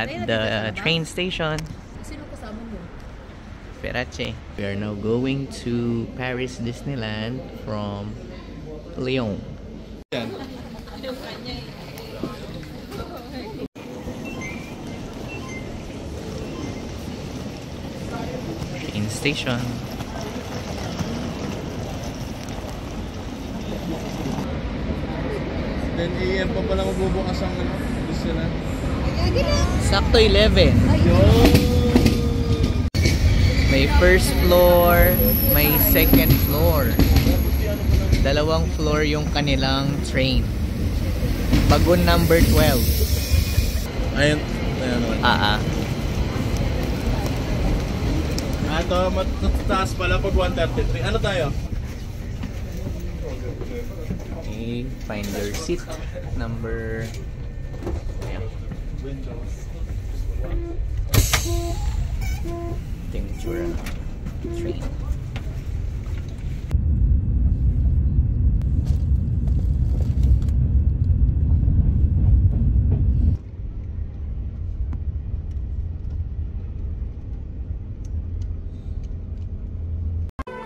at the train station. Perache. We are now going to Paris Disneyland from Lyon. Train station. 10 AM pa pala magbubukas ang Disneyland. Sakto 11. May first floor, may second floor. Dalawang floor yung kanilang train. Wagon number 12. Ayun. Ito, matataas pala pag 133. Ano tayo? Okay, find your seat. Number... Temperature train.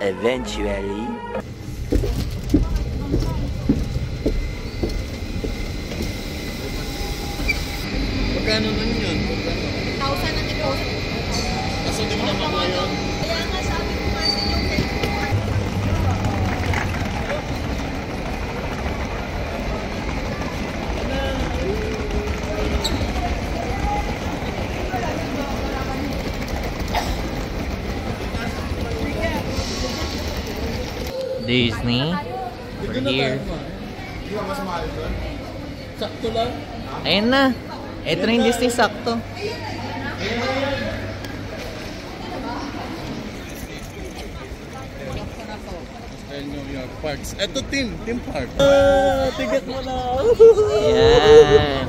Eventually. Magkano nun yun? 1,000 ang deposit. Kasi hindi mo na makuha yun? Kaya nga sabi ko nga sa inyo, Disney. We're here. Hindi ba mas mahal doon? Sakto lang. Ayun na. Ito na yung Disney sakto. New York Parks. Ito Theme Park. Ticket mo na. Yan.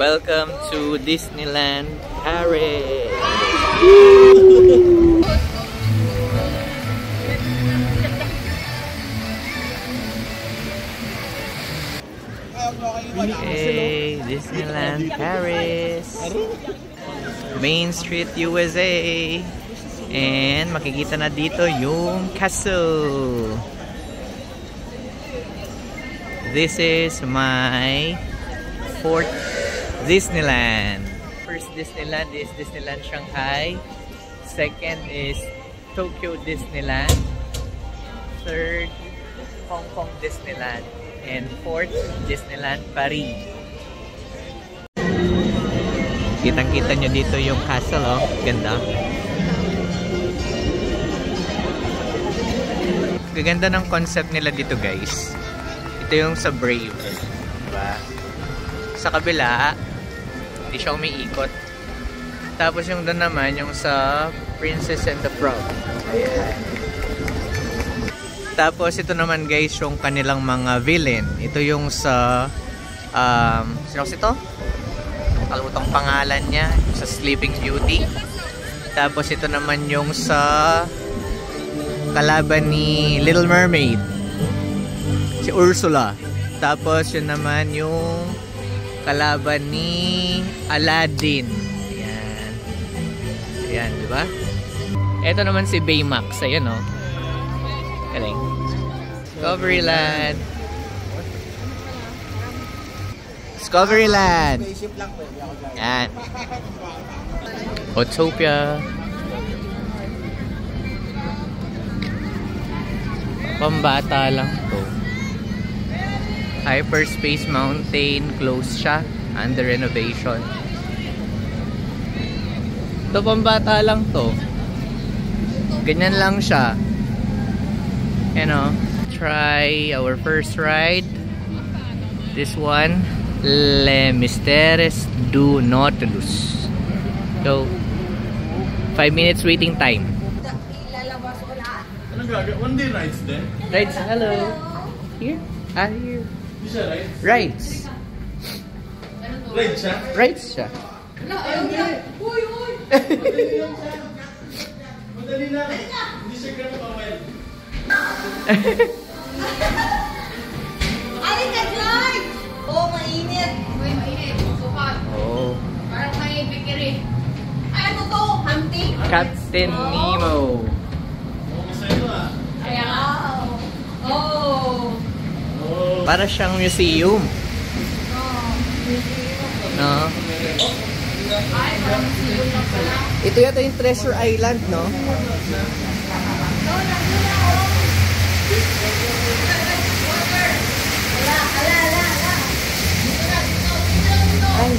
Welcome to Disneyland Paris. Hey, Disneyland Paris, Main Street, USA. And makikita na dito yung castle. This is my fourth Disneyland. First Disneyland is Disneyland Shanghai. Second is Tokyo Disneyland. Third, Hong Kong Disneyland. And fourth, Disneyland Paris. Kitang-kita nyo dito yung castle, oh. Ganda. Gaganda ng concept nila dito, guys. Ito yung sa Brave. Diba? Sa kabila, hindi siya umiikot. Tapos yung doon naman, yung sa Princess and the Frog. Ayan. Tapos ito naman guys, yung kanilang mga villain. Ito yung sa sino ito? Kalutang pangalan niya, sa Sleeping Beauty. Tapos ito naman yung sa kalaban ni Little Mermaid, si Ursula. Tapos yun naman yung kalaban ni Aladdin. Ayan. Ayan, di ba? Ito naman si Baymax. Ayan, oh. Galing. Discoveryland. Discoveryland. Yan. Autopia. Pambata lang to. Hyperspace Mountain. Closed siya. Under renovation. Ito pambata lang to. Ganyan lang siya. You know, try our first ride. This one, Les Mystères du Nautilus. So, 5 minutes waiting time. One day rides then? Rides, hello. Here? Here. Di siya rides? Rides. Rides siya? Rides siya. Uy, uy! Madali lang. Hindi siya ganun mawal. Alin ka, George! Oo, mainit. Uy, mainit. Sukat. Oh. Parang may bikiri. Ay, ano to? Hunting? Captain Nemo. Oo, masaya ah. Kaya nga. Oh. Oo. Para siyang museum. No? Ay, parang museum lang pala. Ito yata yung Treasure Island, no? Ay.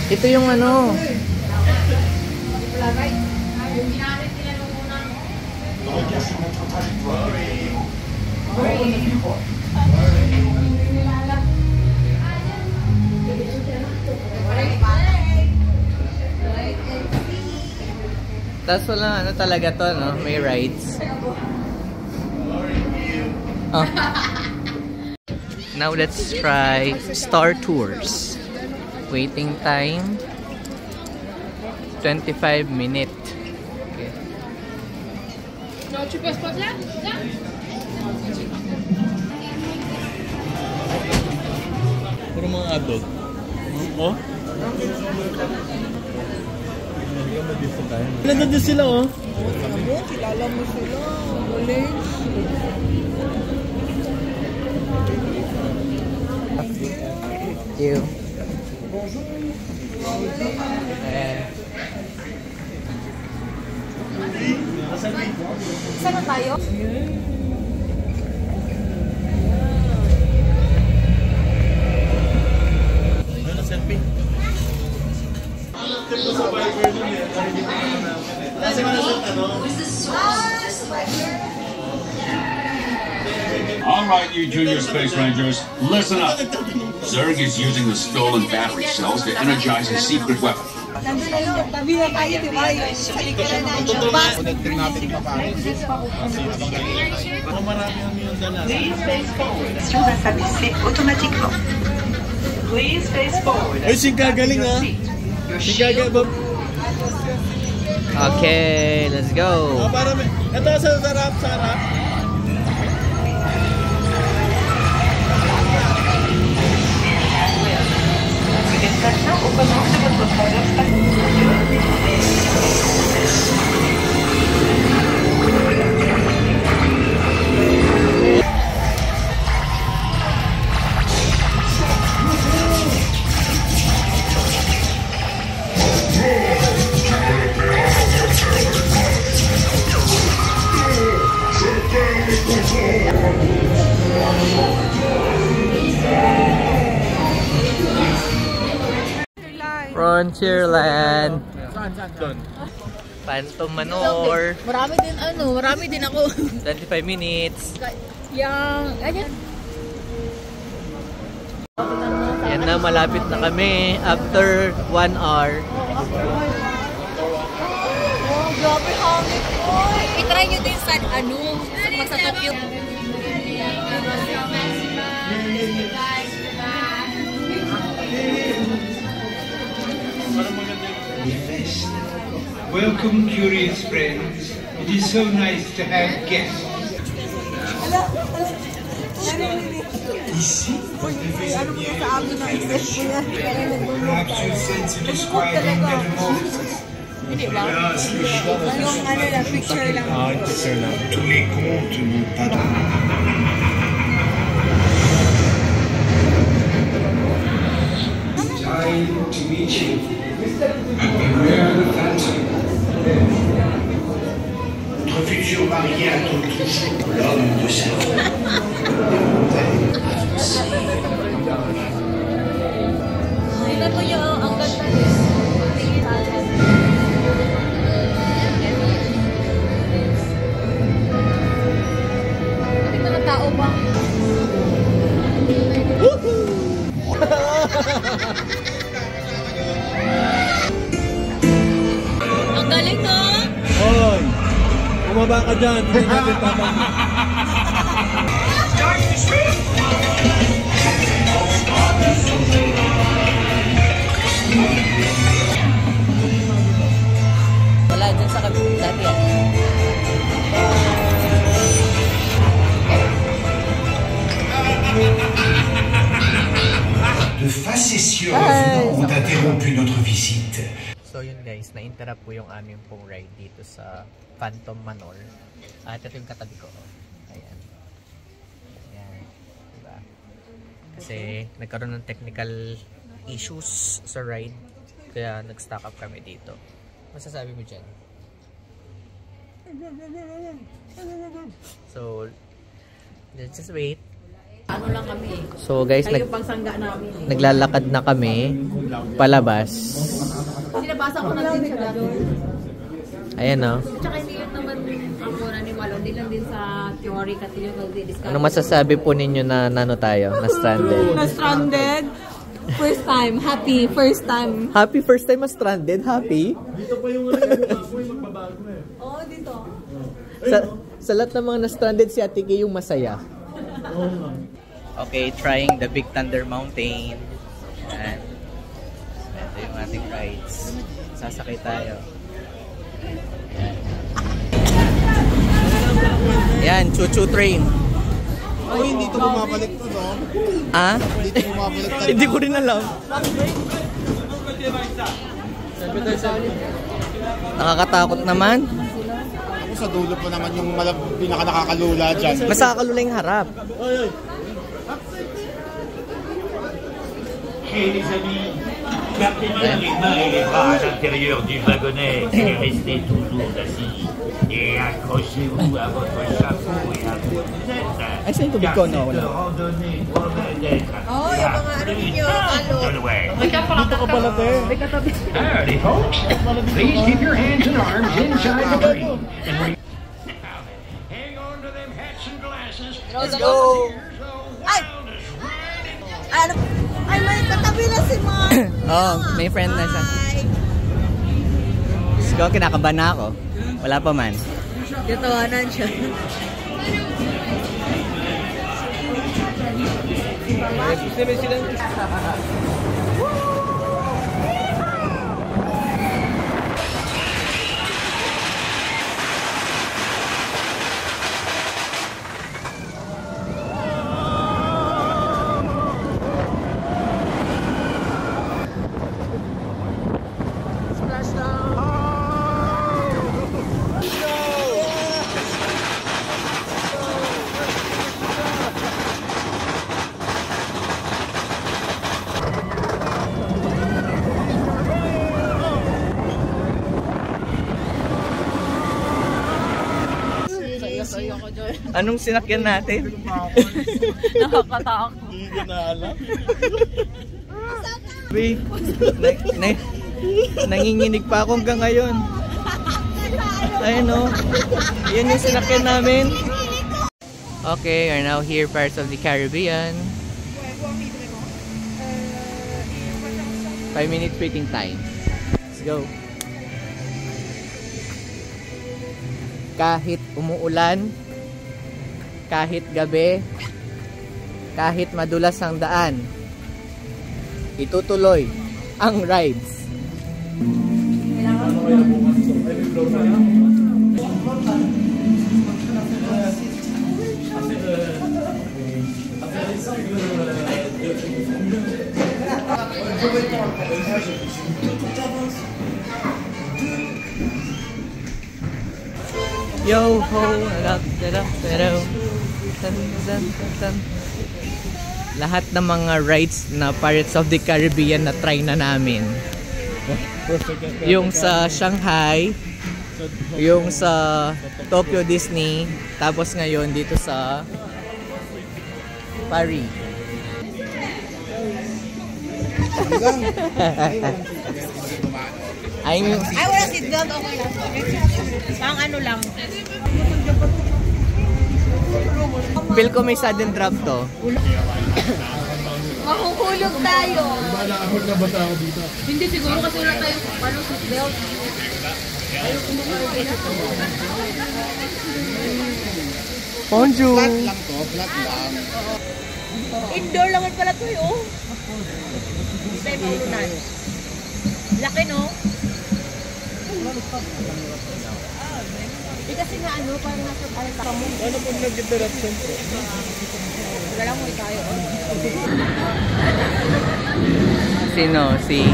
Ito yung ano. Yung ginamit nila nung unang... Tapos wala ano talaga to, no? May rides. Oh. Now let's try Star Tours. Waiting time 25 minutes. Okay. No, tu passes pas là? Là? Puro mga adult. Oh? Kilala din sila, oh. Kilala mo sila. College. Thank you. Saan na tayo? Ano, selfie? All right, you junior space rangers, listen up. Zerg is using the stolen battery cells to energize his secret weapon. Nandun na yung tabi na tayo, di ba? Sa likuran na yung bus. Baka marami ang yung dala. Please face forward. Va s'abaisser automatiquement. Please face forward. Ay, si gagaling, ah. Your Si shield gagaling. Okay, let's go. Oh, para may... Ito, sa harap, sa harap. Vous êtes patient au moment de votre traversée. Frontierland. Doon. Phantom Manor. Marami din ako. 25 minutes. Ganyan. Yan na, malapit na kami. After 1 hour. Oh, grabe hangin ko. I-try nyo din sa sa Tokyo. Welcome, curious friends. It is so nice to have guests. Perhaps you sense a describing metamorphosis. Yung picture lang. Tous les contes n'ont pas de... Time to meet you. And beware the phantom. Notre futur marié attend toujours l'homme de sa vie. Tingnan mo yung ang ganda niya. Tingnan ng tao ba? Ang galing, no? Hoy! Bumaba ka dyan. Hindi natin tatang. Start the Dati yan. De facétieux revenants ont interrompu notre visite. So yun guys, na-interrupt po yung aming pong ride dito sa Phantom Manor. At ito yung katabi ko. Ayan. Ayan. Diba? Kasi nagkaroon ng technical issues sa ride. Kaya nag-stock up kami dito. Masasabi mo dyan? So, let's just wait. Ano lang kami eh. So guys, Kayo pang sangga namin eh. naglalakad na kami palabas. Sinabasa ko na din siya dati. Ayan o. Tsaka hindi yun naman ako nanimalo. Hindi lang din sa theory kasi yung nag-discuss. Anong masasabi po ninyo na nano tayo? Na stranded? Na stranded? First time. Happy. First time. Happy first time na stranded? Happy? Dito pa yung magbabago na eh. Oo, dito. Sa lahat ng mga na-stranded, si Ate Kay yung masaya. Okay, trying the Big Thunder Mountain. Ayan. Ito yung ating rides. Sasakay tayo. Ayan, choo-choo train. Ay, hindi ito bumabalik to, no? Ah? Hindi ito bumabalik to. Hindi ko rin alam. Nakakatakot naman. Ako sa dulo pa naman yung pinaka-nakakalula dyan. Mas nakakalula yung harap. Et les amis, gardez bien les mains et les bras à l'intérieur du wagonnet et restez toujours assis. Et accrochez-vous à votre chapeau et à vos lunettes. Ay, saan yung tubig ko? No, Car cette randonnée promet d'être Oo, yung mga ano ninyo. Ano? de l'Ouest. Dito ka pala, te. Howdy, folks. Please keep your hands and arms inside the train. And hang on to them hats and glasses. Let's go! Ay! Ano? Ay, may katabi na si Mark. Oh, may friend na siya. Let's go, kinakabahan na ako. Wala pa man. Tatawanan siya. Anong sinakyan natin? Nakakatakot. Hindi ko na alam. Wait, nanginginig pa ako hanggang ngayon. Ayun o. Yan yung sinakyan namin. Okay, we're now here, Pirates of the Caribbean. 5 minutes waiting time. Let's go. Kahit umuulan, kahit gabi, kahit madulas ang daan, itutuloy ang rides. Yo ho, lahat ng mga rides na Pirates of the Caribbean na try na namin. Yung sa Shanghai, yung sa Tokyo Disney, tapos ngayon dito sa Paris. Ay, wala seatbelt. Okay lang. Pang ano lang. Feel ko may sudden drop to. Mahuhulog tayo. Nakahul na ba tayo dito? Hindi siguro kasi wala tayong paano seatbelt. Bonjour! Flat lang to, flat lang. Indoor lang pala to eh, oh. Hindi tayo maulunan. Laki, no? Kasi nga ano, parang nasa alta mo. Ano pong nag-interaction po? Wala lang mo tayo. Sino? Si...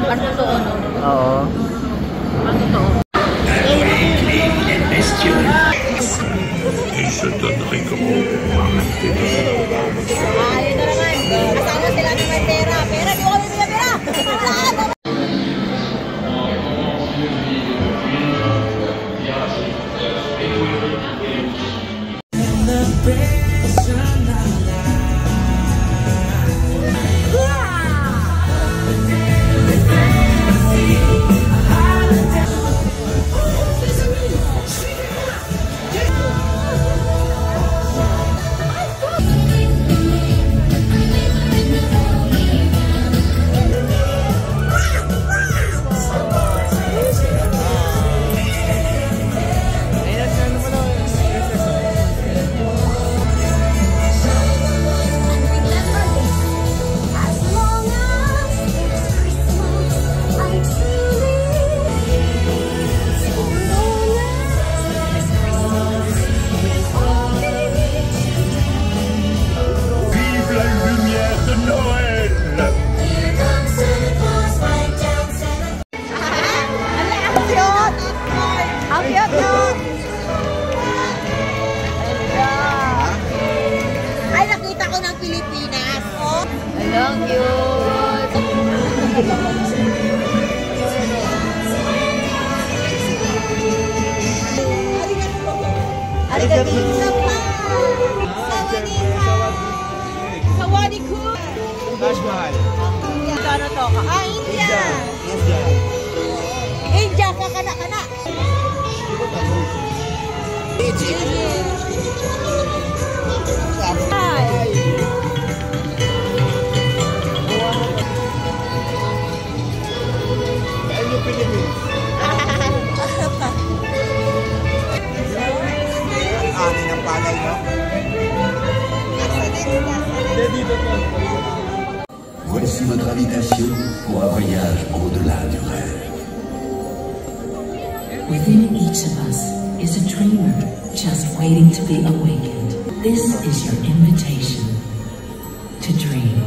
Ang totoo, no? Oo. Ang totoo. Ayun na naman. Kasama sila ng may pera. Pera, di ko kami pera. Ay, nakita ko ng Pilipinas. Oh. Hello, cute! Arigato. Sawadee-ku. Taj Mahal. Ano to? Ah, India. India, kakana-kana. Voici votre invitation pour un voyage au-delà du rêve. Within each of us is a dreamer just waiting to be awakened. This is your invitation to dream.